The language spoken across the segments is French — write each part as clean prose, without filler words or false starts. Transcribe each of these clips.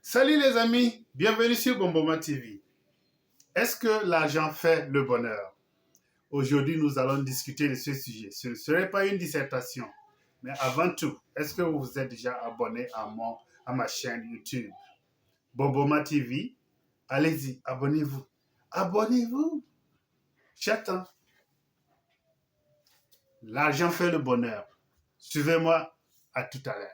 Salut les amis, bienvenue sur Bomboma TV. Est-ce que l'argent fait le bonheur? Aujourd'hui, nous allons discuter de ce sujet. Ce ne serait pas une dissertation, mais avant tout, est-ce que vous vous êtes déjà abonné à ma chaîne YouTube Bomboma TV? Allez-y, abonnez-vous. Abonnez-vous. J'attends. L'argent fait le bonheur. Suivez-moi, à tout à l'heure.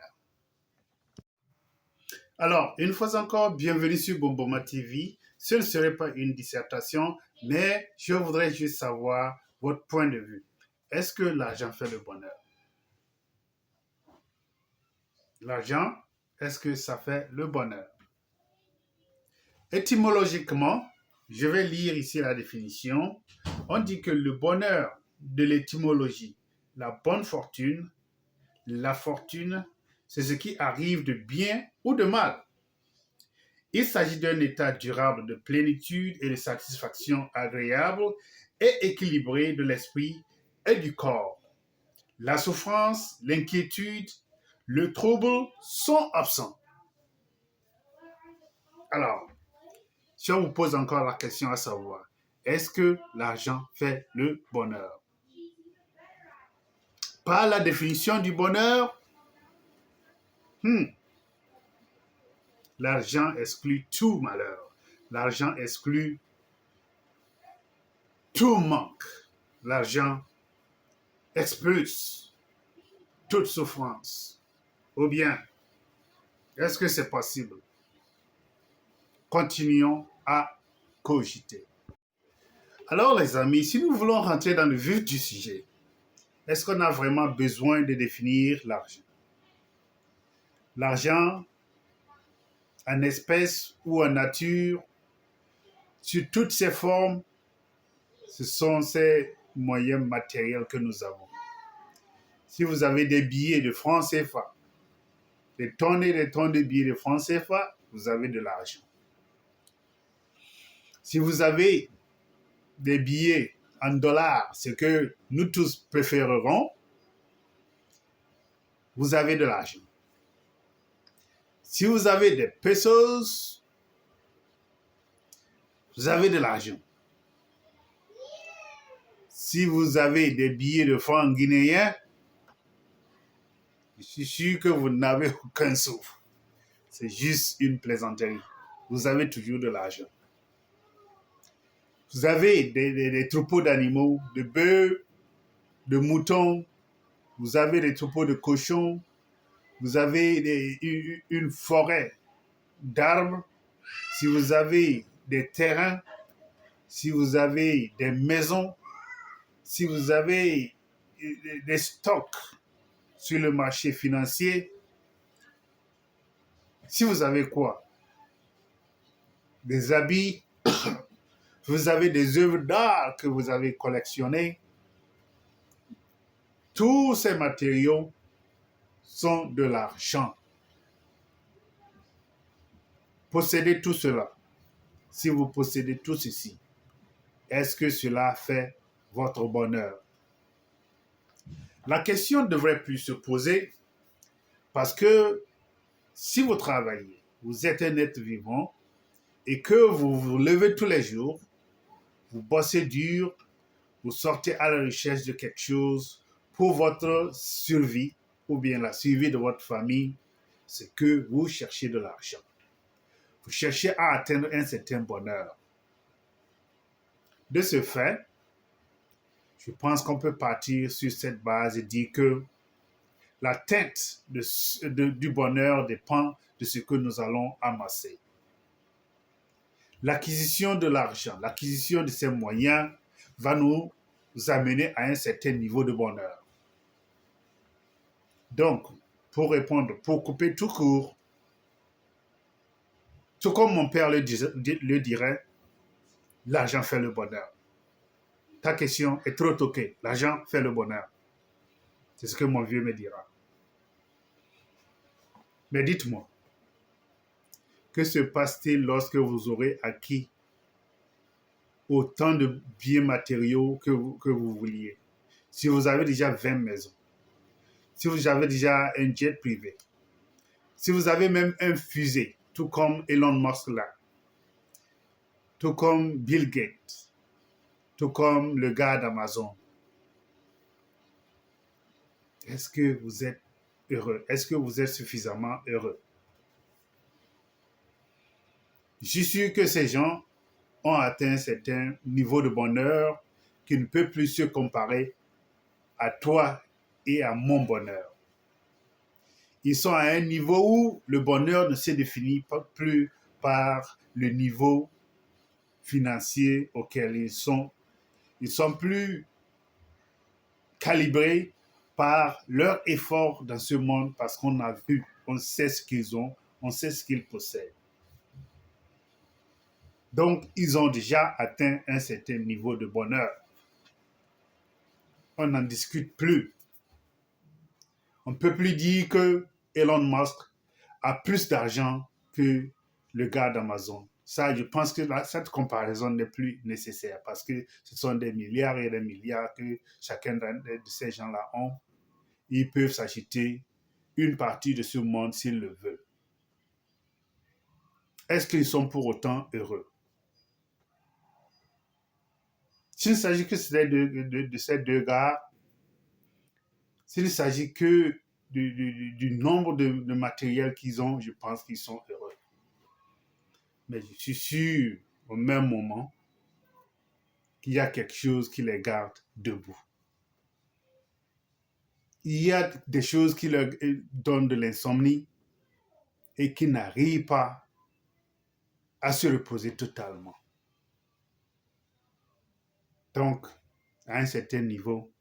Alors, une fois encore, bienvenue sur Bomboma TV. Ce ne serait pas une dissertation, mais je voudrais juste savoir votre point de vue. Est-ce que l'argent fait le bonheur? L'argent, est-ce que ça fait le bonheur? Étymologiquement, je vais lire ici la définition. On dit que le bonheur de l'étymologie, la bonne fortune, la fortune, c'est ce qui arrive de bien ou de mal. Il s'agit d'un état durable de plénitude et de satisfaction agréable et équilibrée de l'esprit et du corps. La souffrance, l'inquiétude, le trouble sont absents. Alors, si on vous pose encore la question à savoir, est-ce que l'argent fait le bonheur? Par la définition du bonheur, l'argent exclut tout malheur. L'argent exclut tout manque. L'argent expulse toute souffrance. Ou bien, est-ce que c'est possible? Continuons à cogiter. Alors les amis, si nous voulons rentrer dans le vif du sujet, est-ce qu'on a vraiment besoin de définir l'argent? L'argent, en espèces ou en nature, sur toutes ses formes, ce sont ces moyens matériels que nous avons. Si vous avez des billets de francs CFA, des tonnes et des tonnes de billets de francs CFA, vous avez de l'argent. Si vous avez des billets en dollars, ce que nous tous préférerons, vous avez de l'argent. Si vous avez des pesos, vous avez de l'argent. Si vous avez des billets de francs guinéens, je suis sûr que vous n'avez aucun souffle. C'est juste une plaisanterie. Vous avez toujours de l'argent. Vous avez des troupeaux d'animaux, de bœufs, de moutons, vous avez des troupeaux de cochons, vous avez une forêt d'arbres, si vous avez des terrains, si vous avez des maisons, si vous avez des stocks sur le marché financier, si vous avez quoi? Des habits, vous avez des œuvres d'art que vous avez collectionnées. Tous ces matériaux sont de l'argent. Possédez tout cela. Si vous possédez tout ceci, est-ce que cela fait votre bonheur? La question devrait plus se poser parce que si vous travaillez, vous êtes un être vivant et que vous vous levez tous les jours, vous bossez dur, vous sortez à la recherche de quelque chose pour votre survie ou bien la survie de votre famille, c'est que vous cherchez de l'argent. Vous cherchez à atteindre un certain bonheur. De ce fait, je pense qu'on peut partir sur cette base et dire que l'atteinte du bonheur dépend de ce que nous allons amasser. L'acquisition de l'argent, l'acquisition de ces moyens va nous amener à un certain niveau de bonheur. Donc, pour répondre, pour couper tout court, tout comme mon père le dirait, l'argent fait le bonheur. Ta question est trop toquée. L'argent fait le bonheur. C'est ce que mon vieux me dira. Mais dites-moi, que se passe-t-il lorsque vous aurez acquis autant de biens matériaux que vous vouliez? Si vous avez déjà 20 maisons, si vous avez déjà un jet privé, si vous avez même un fusée, tout comme Elon Musk là, tout comme Bill Gates, tout comme le gars d'Amazon, est-ce que vous êtes heureux? Est-ce que vous êtes suffisamment heureux? Je suis sûr que ces gens ont atteint un certain niveau de bonheur qui ne peut plus se comparer à toi et à mon bonheur. Ils sont à un niveau où le bonheur ne se définit pas plus par le niveau financier auquel ils sont. Ils sont plus calibrés par leur effort dans ce monde parce qu'on a vu, on sait ce qu'ils ont, on sait ce qu'ils possèdent. Donc, ils ont déjà atteint un certain niveau de bonheur. On n'en discute plus. On ne peut plus dire que Elon Musk a plus d'argent que le gars d'Amazon. Ça, je pense que cette comparaison n'est plus nécessaire parce que ce sont des milliards et des milliards que chacun de ces gens-là ont. Ils peuvent s'acheter une partie de ce monde s'ils le veulent. Est-ce qu'ils sont pour autant heureux? S'il ne s'agit que de ces deux gars, s'il ne s'agit que du nombre de matériel qu'ils ont, je pense qu'ils sont heureux. Mais je suis sûr, au même moment, qu'il y a quelque chose qui les garde debout. Il y a des choses qui leur donnent de l'insomnie et qui n'arrivent pas à se reposer totalement. Donc, à un certain niveau,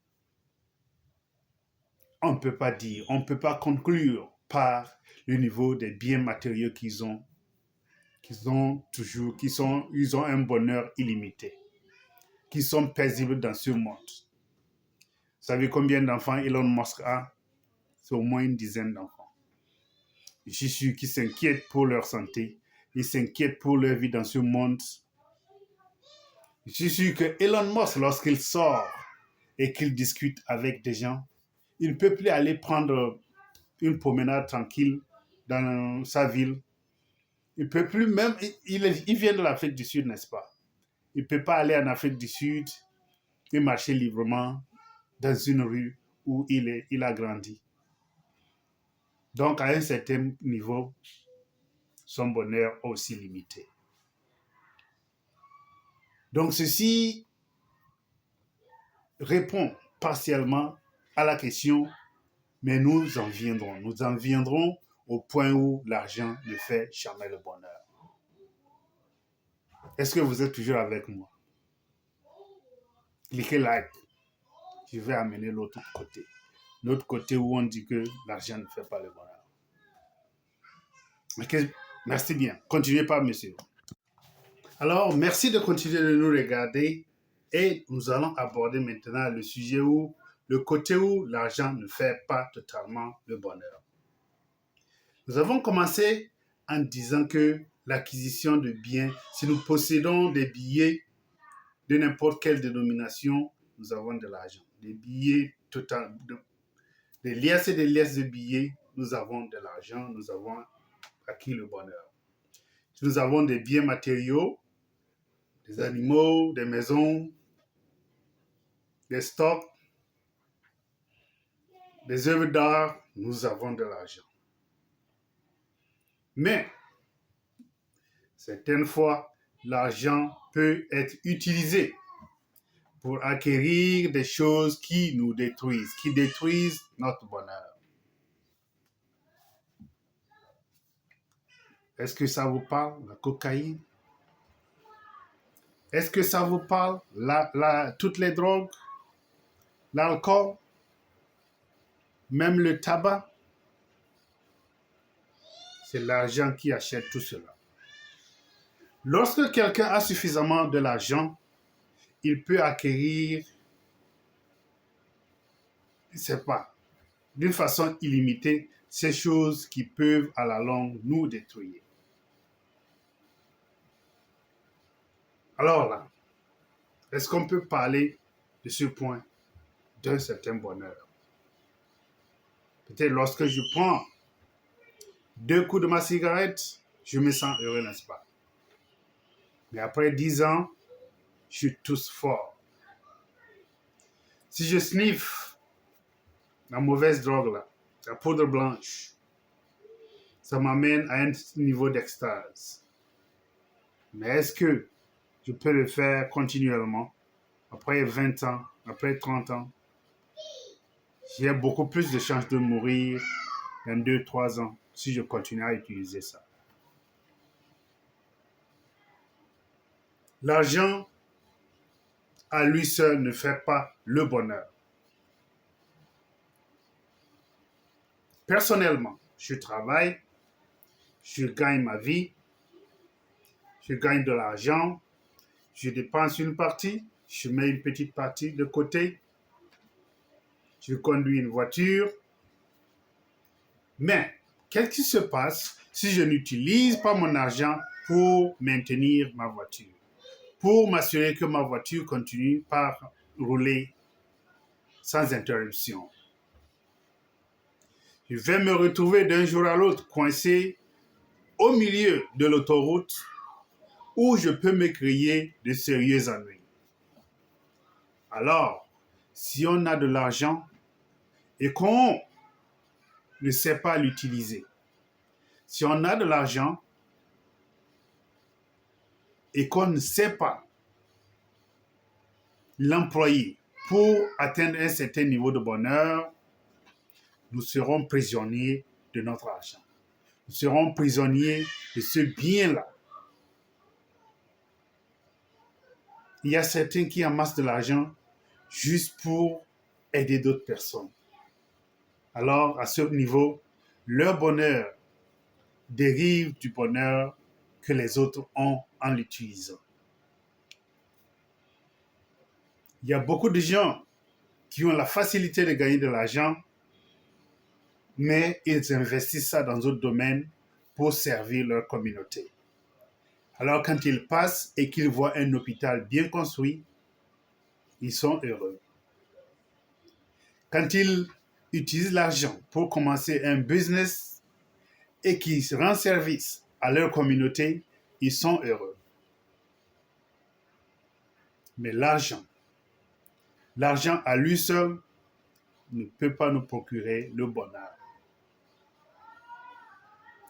on ne peut pas dire, on ne peut pas conclure par le niveau des biens matériaux qu'ils ont toujours, ils ont un bonheur illimité, qui sont paisibles dans ce monde. Vous savez combien d'enfants Elon Musk a? C'est au moins une dizaine d'enfants. Je suis sûr qu'ils s'inquiètent pour leur santé, ils s'inquiètent pour leur vie dans ce monde. Je suis sûr que Elon Musk, lorsqu'il sort et qu'il discute avec des gens, il ne peut plus aller prendre une promenade tranquille dans sa ville. Il ne peut plus même, il vient de l'Afrique du Sud, n'est-ce pas? Il ne peut pas aller en Afrique du Sud et marcher librement dans une rue où il a grandi. Donc, à un certain niveau, son bonheur est aussi limité. Donc, ceci répond partiellement à la question, mais nous en viendrons. Nous en viendrons au point où l'argent ne fait jamais le bonheur. Est-ce que vous êtes toujours avec moi? Cliquez like. Je vais amener l'autre côté. L'autre côté où on dit que l'argent ne fait pas le bonheur. Okay. Merci bien. Continuez pas, monsieur. Alors, merci de continuer de nous regarder et nous allons aborder maintenant le sujet où le côté où l'argent ne fait pas totalement le bonheur. Nous avons commencé en disant que l'acquisition de biens, si nous possédons des billets de n'importe quelle dénomination, nous avons de l'argent. Des billets total, des liasses et des liasses de billets, nous avons de l'argent, nous avons acquis le bonheur. Si nous avons des biens matériaux, des animaux, des maisons, des stocks, des œuvres d'art, nous avons de l'argent. Mais, certaines fois, l'argent peut être utilisé pour acquérir des choses qui nous détruisent, qui détruisent notre bonheur. Est-ce que ça vous parle, la cocaïne? Est-ce que ça vous parle, toutes les drogues, l'alcool, même le tabac? C'est l'argent qui achète tout cela. Lorsque quelqu'un a suffisamment de l'argent, il peut acquérir, je ne sais pas, d'une façon illimitée, ces choses qui peuvent à la longue nous détruire. Alors là, est-ce qu'on peut parler de ce point d'un certain bonheur? Peut-être lorsque je prends 2 coups de ma cigarette, je me sens heureux, n'est-ce pas? Mais après 10 ans, je tousse fort. Si je sniffe la mauvaise drogue, là, la poudre blanche, ça m'amène à un niveau d'extase. Mais est-ce que je peux le faire continuellement? Après 20 ans, après 30 ans, j'ai beaucoup plus de chances de mourir dans 2-3 ans si je continue à utiliser ça. L'argent, à lui seul, ne fait pas le bonheur. Personnellement, je travaille, je gagne ma vie, je gagne de l'argent, je dépense une partie, je mets une petite partie de côté, je conduis une voiture. Mais, qu'est-ce qui se passe si je n'utilise pas mon argent pour maintenir ma voiture, pour m'assurer que ma voiture continue par rouler sans interruption? Je vais me retrouver d'un jour à l'autre coincé au milieu de l'autoroute où je peux me créer de sérieux ennuis. Alors, si on a de l'argent et qu'on ne sait pas l'utiliser, si on a de l'argent et qu'on ne sait pas l'employer pour atteindre un certain niveau de bonheur, nous serons prisonniers de notre argent. Nous serons prisonniers de ce bien-là. Il y a certains qui amassent de l'argent juste pour aider d'autres personnes. Alors, à ce niveau, leur bonheur dérive du bonheur que les autres ont en l'utilisant. Il y a beaucoup de gens qui ont la facilité de gagner de l'argent, mais ils investissent ça dans d'autres domaines pour servir leur communauté. Alors quand ils passent et qu'ils voient un hôpital bien construit, ils sont heureux. Quand ils utilisent l'argent pour commencer un business et qu'ils rendent service à leur communauté, ils sont heureux. Mais l'argent à lui seul ne peut pas nous procurer le bonheur.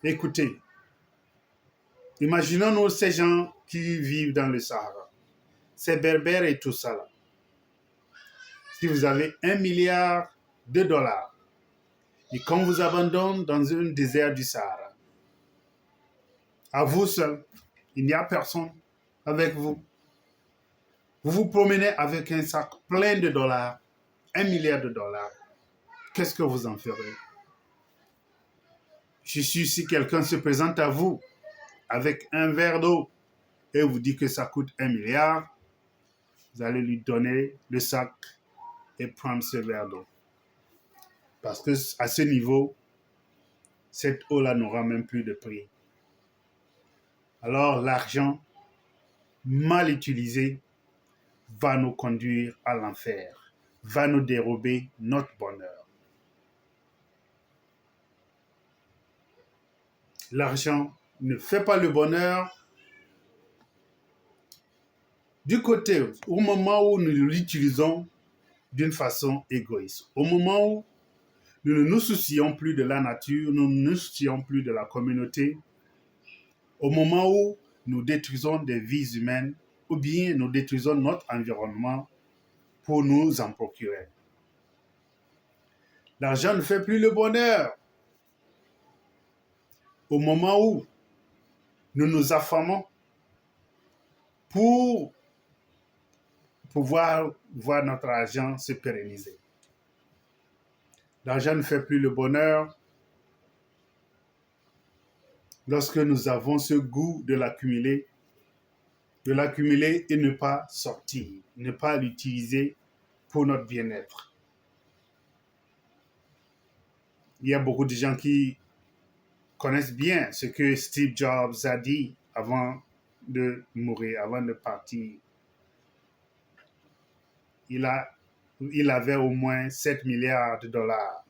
Écoutez, imaginons-nous ces gens qui vivent dans le Sahara, ces berbères et tout ça là. Si vous avez 1 milliard de dollars et qu'on vous abandonne dans un désert du Sahara, à vous seul, il n'y a personne avec vous. Vous vous promenez avec un sac plein de dollars, 1 milliard de dollars. Qu'est-ce que vous en ferez? Je suis si quelqu'un se présente à vous avec un verre d'eau et vous dit que ça coûte 1 milliard, vous allez lui donner le sac et prendre ce verre d'eau. Parce que à ce niveau, cette eau-là n'aura même plus de prix. Alors l'argent mal utilisé va nous conduire à l'enfer, va nous dérober notre bonheur. L'argent ne fait pas le bonheur du côté, au moment où nous l'utilisons d'une façon égoïste. Au moment où nous ne nous soucions plus de la nature, nous ne nous soucions plus de la communauté, au moment où nous détruisons des vies humaines ou bien nous détruisons notre environnement pour nous en procurer. L'argent ne fait plus le bonheur. Au moment où nous nous affamons pour pouvoir voir notre argent se pérenniser. L'argent ne fait plus le bonheur lorsque nous avons ce goût de l'accumuler et ne pas sortir, ne pas l'utiliser pour notre bien-être. Il y a beaucoup de gens qui connaissent bien ce que Steve Jobs a dit avant de mourir, avant de partir. Il avait au moins 7 milliards de dollars.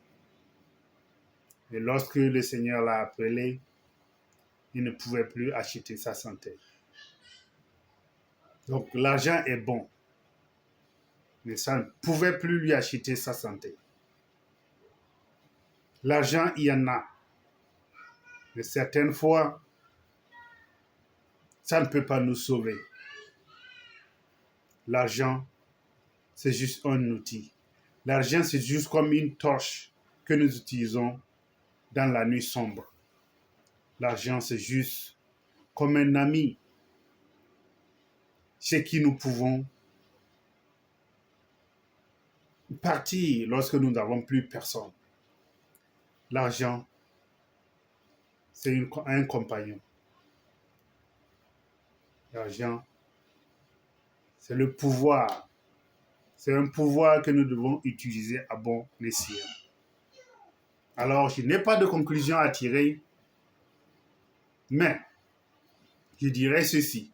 Et lorsque le Seigneur l'a appelé, il ne pouvait plus acheter sa santé. Donc l'argent est bon, mais ça ne pouvait plus lui acheter sa santé. L'argent, il y en a, mais certaines fois, ça ne peut pas nous sauver. L'argent, c'est juste un outil. L'argent, c'est juste comme une torche que nous utilisons dans la nuit sombre. L'argent, c'est juste comme un ami chez qui nous pouvons partir lorsque nous n'avons plus personne. L'argent, c'est un compagnon. L'argent, c'est le pouvoir. C'est un pouvoir que nous devons utiliser à bon escient. Alors, je n'ai pas de conclusion à tirer, mais je dirais ceci.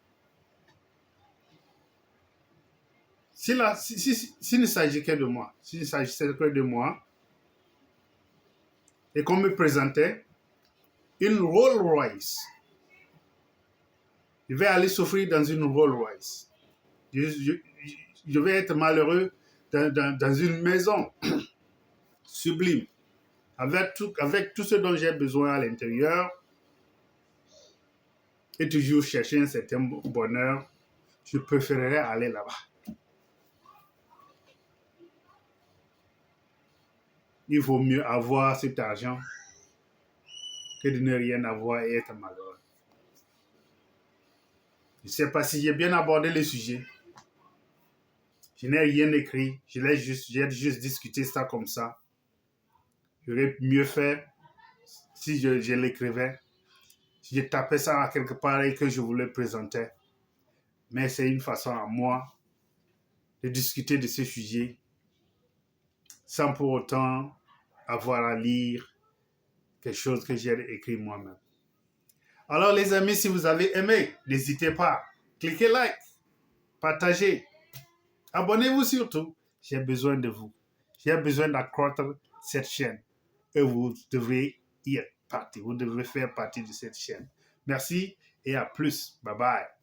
S'il ne s'agissait que de moi, et qu'on me présentait une Rolls Royce, je vais aller souffrir dans une Rolls Royce. Je vais être malheureux dans une maison sublime, avec tout ce dont j'ai besoin à l'intérieur, et toujours chercher un certain bonheur. Je préférerais aller là-bas. Il vaut mieux avoir cet argent que de ne rien avoir et être malheureux. Je ne sais pas si j'ai bien abordé le sujet. Je n'ai rien écrit. J'ai juste discuté ça comme ça. J'aurais mieux fait si je l'écrivais. Si je tapais ça à quelque part et que je vous le présentais. Mais c'est une façon à moi de discuter de ce sujet sans pour autant avoir à lire quelque chose que j'ai écrit moi-même. Alors les amis, si vous avez aimé, n'hésitez pas. Cliquez like, partagez, abonnez-vous surtout. J'ai besoin de vous. J'ai besoin d'accroître cette chaîne. Et vous devrez y être partie. Vous devrez faire partie de cette chaîne. Merci et à plus. Bye bye.